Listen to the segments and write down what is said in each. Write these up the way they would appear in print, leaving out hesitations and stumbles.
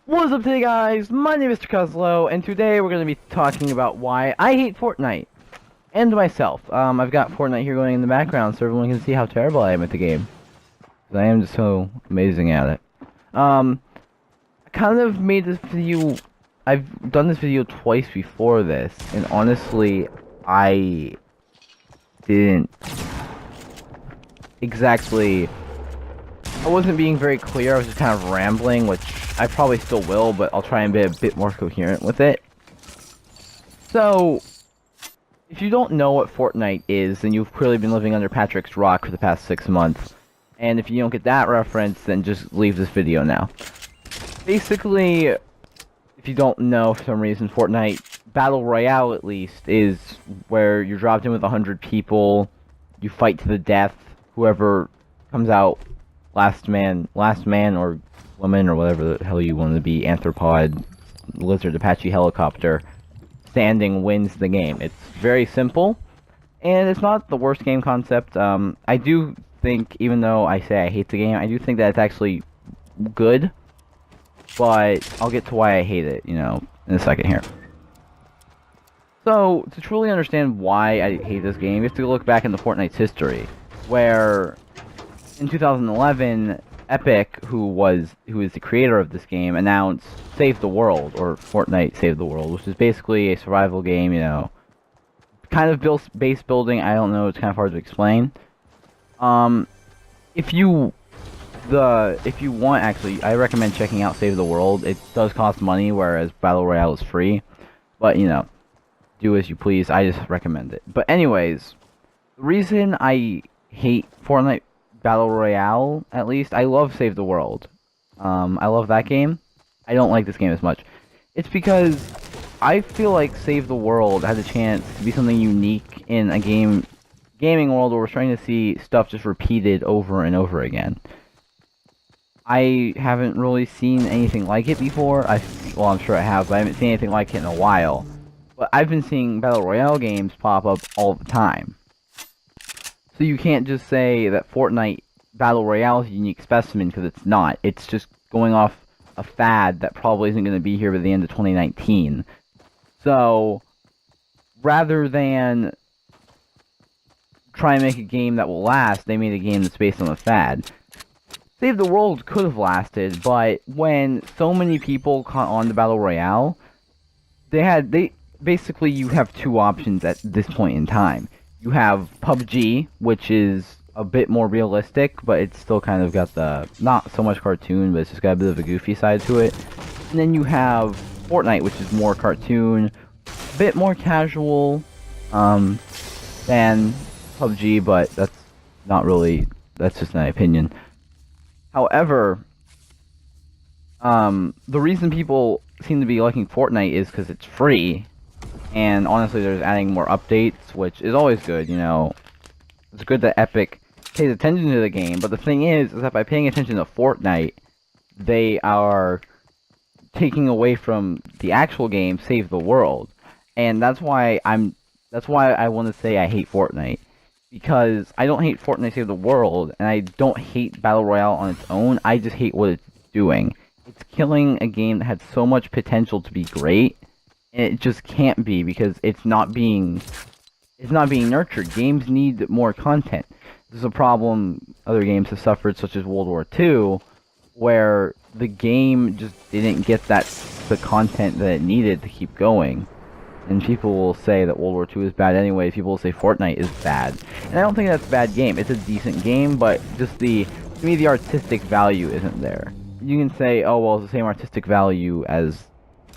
What's up today, guys? My name is Mr. Coslow, and today we're going to be talking about why I hate Fortnite. And myself. I've got Fortnite here going in the background so everyone can see how terrible I am at the game. 'Cause I am just so amazing at it. I kind of made this video... I've done this video twice before this, and honestly, I didn't exactly... I wasn't being very clear, I was just kind of rambling, which I probably still will, but I'll try and be a bit more coherent with it. So, if you don't know what Fortnite is, then you've clearly been living under Patrick's rock for the past 6 months. And if you don't get that reference, then just leave this video now. Basically, if you don't know for some reason, Fortnite Battle Royale at least is where you're dropped in with 100 people, you fight to the death, whoever comes out last man or woman or whatever the hell you want to be, anthropod, lizard, Apache helicopter, standing wins the game. It's very simple, and it's not the worst game concept. I do think, even though I say I hate the game, I do think that it's actually good, but I'll get to why I hate it, in a second here. So, to truly understand why I hate this game, you have to look back into Fortnite's history, where in 2011, Epic, who is the creator of this game, announced Save the World, or Fortnite Save the World, which is basically a survival game, kind of base building. I don't know, it's kind of hard to explain. If you want, actually, I recommend checking out Save the World. It does cost money, whereas Battle Royale is free, but do as you please. I just recommend it. But anyways, the reason I hate Fortnite Battle Royale, at least, I love Save the World. I love that game. I don't like this game as much. It's because I feel like Save the World has a chance to be something unique in a gaming world where we're starting to see stuff just repeated over and over again. I haven't really seen anything like it before. Well, I'm sure I have, but I haven't seen anything like it in a while. But I've been seeing Battle Royale games pop up all the time. So you can't just say that Fortnite Battle Royale is a unique specimen, because it's not. It's just going off a fad that probably isn't going to be here by the end of 2019. So, rather than try and make a game that will last, they made a game that's based on a fad. Save the World could have lasted, but when so many people caught on to Battle Royale, basically you have two options at this point in time. You have PUBG, which is a bit more realistic, but it's still kind of got the, not so much cartoon, but it's just got a bit of a goofy side to it. And then you have Fortnite, which is more cartoon, a bit more casual, than PUBG, but that's not really, that's just my opinion. However, the reason people seem to be liking Fortnite is because it's free, and honestly, they're adding more updates, which is always good, It's good that Epic pays attention to the game, but the thing is that by paying attention to Fortnite, they are taking away from the actual game, Save the World. And that's why I want to say I hate Fortnite. Because I don't hate Fortnite Save the World, and I don't hate Battle Royale on its own, I just hate what it's doing. It's killing a game that had so much potential to be great, and it just can't be because it's not being nurtured. Games need more content. This is a problem other games have suffered, such as World War II, where the game just didn't get the content that it needed to keep going. And people will say that World War II is bad anyway. People will say Fortnite is bad. And I don't think that's a bad game. It's a decent game, but just to me, the artistic value isn't there. You can say, oh, well, it's the same artistic value as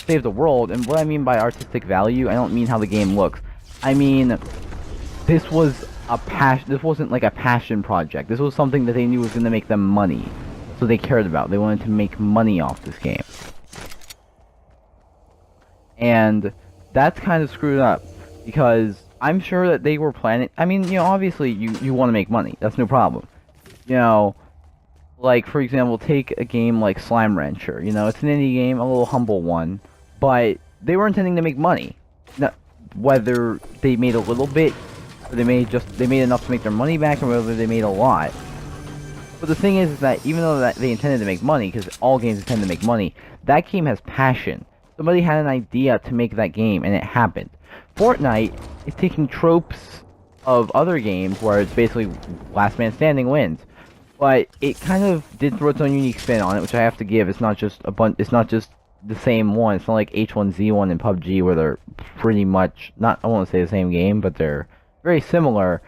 Save the World. And what I mean by artistic value, I don't mean how the game looks. I mean, this was this wasn't like a passion project. This was something that they knew was going to make them money. So they cared about. They wanted to make money off this game. And that's kind of screwed up, because I'm sure that they were planning, I mean, obviously you want to make money, that's no problem. Like, for example, take a game like Slime Rancher, it's an indie game, a little humble one, but they were intending to make money. Now, whether they made a little bit, or they made enough to make their money back, or whether they made a lot, But the thing is that even though that they intended to make money, because all games intend to make money, that game has passion. Somebody had an idea to make that game, and it happened. Fortnite is taking tropes of other games where it's basically last man standing wins, but it kind of did throw its own unique spin on it, which I have to give. It's not just a bunch. It's not just the same one. It's not like H1Z1 and PUBG where they're pretty much not. I won't say the same game, but they're very similar.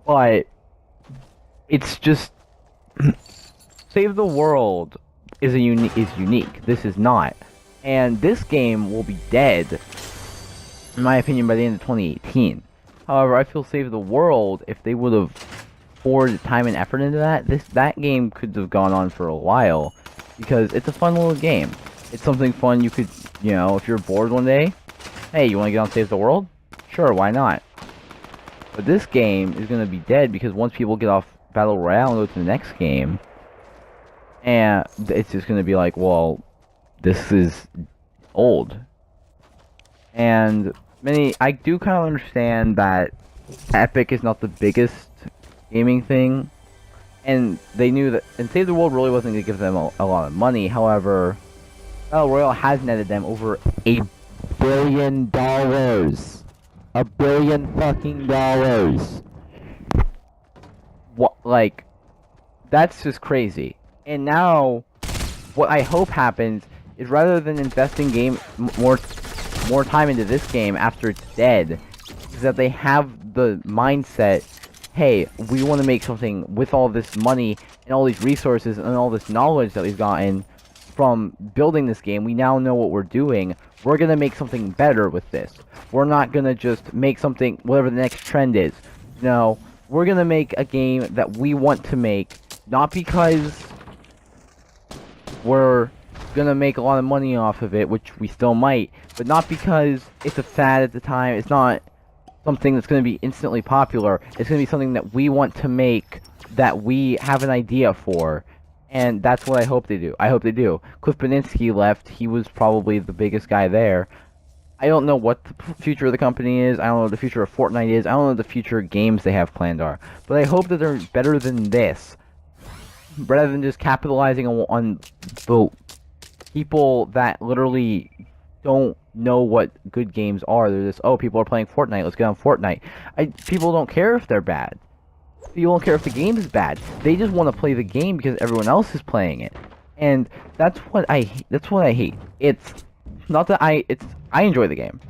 But it's just Save the World is unique. This is not, and this game will be dead, in my opinion, by the end of 2018. However, I feel Save the World, if they would have poured time and effort into that game could have gone on for a while, because it's a fun little game. It's something fun you could, if you're bored one day, hey, you want to get on Save the World? Sure, why not? But this game is going to be dead because once people get off Battle Royale and go to the next game, and it's just going to be like, well, this is old. And I do kind of understand that Epic is not the biggest gaming thing, and they knew that, and Save the World really wasn't going to give them a lot of money. However, Battle Royale has netted them over $1 billion. $1 billion fucking dollars. What, like, that's just crazy. And now, what I hope happens is rather than investing more time into this game after it's dead, is that they have the mindset, hey, we want to make something with all this money and all these resources and all this knowledge that we've gotten from building this game. We now know what we're doing. We're going to make something better with this. We're not going to just make something, whatever the next trend is. No, we're going to make a game that we want to make, not because we're gonna make a lot of money off of it, which we still might, but not because it's a fad at the time. It's not something that's gonna be instantly popular. It's gonna be something that we want to make, that we have an idea for, and that's what I hope they do. I hope they do. Cliff Beninsky left. He was probably the biggest guy there. I don't know what the future of the company is. I don't know what the future of Fortnite is. I don't know what the future games they have planned are. But I hope that they're better than this, rather than just capitalizing on the people that literally don't know what good games are. They're just, oh, people are playing Fortnite, let's get on Fortnite. People don't care if they're bad. People don't care if the game is bad. They just want to play the game because everyone else is playing it. And that's what I hate. It's not that I enjoy the game.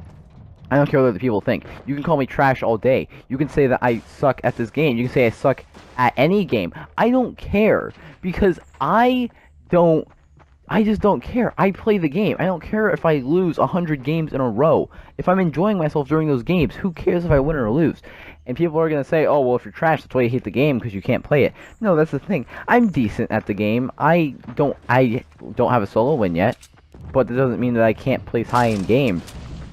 I don't care what other people think. You can call me trash all day. You can say that I suck at this game. You can say I suck at any game. I don't care, because I just don't care. I play the game. I don't care if I lose 100 games in a row. If I'm enjoying myself during those games, who cares if I win or lose? And people are going to say, oh, well, if you're trash, that's why you hate the game, because you can't play it. No, that's the thing. I'm decent at the game. I don't have a solo win yet, but that doesn't mean that I can't place high in games.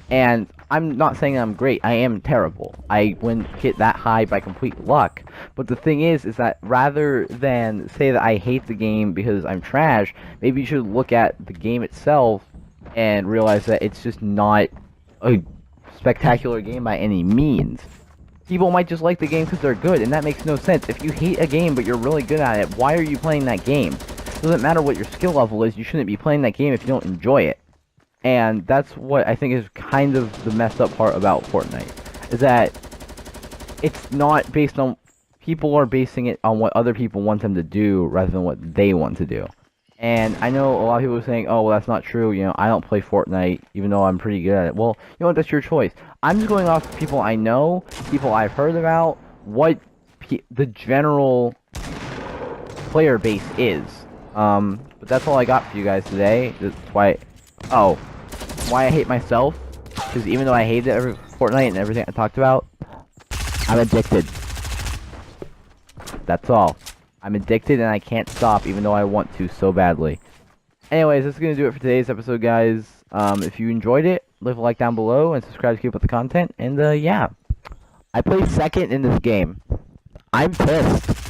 And I'm not saying I'm great. I am terrible. I wouldn't hit that high by complete luck. But the thing is that rather than say that I hate the game because I'm trash, maybe you should look at the game itself and realize that it's just not a spectacular game by any means. People might just like the game because they're good, and that makes no sense. If you hate a game but you're really good at it, why are you playing that game? It doesn't matter what your skill level is, you shouldn't be playing that game if you don't enjoy it. And that's what I think is kind of the messed up part about Fortnite, is that it's not based on, people are basing it on what other people want them to do rather than what they want to do. And I know a lot of people are saying, oh, well, that's not true, I don't play Fortnite, even though I'm pretty good at it. Well, you know what, that's your choice. I'm just going off people I know, people I've heard about, what the general player base is. But that's all I got for you guys today. That's why, why I hate myself, because even though I hate Fortnite and everything I talked about, I'm addicted. That's all. I'm addicted and I can't stop, even though I want to so badly. Anyways, that's going to do it for today's episode, guys. If you enjoyed it, leave a like down below and subscribe to keep up with the content. And, yeah. I play second in this game. I'm pissed.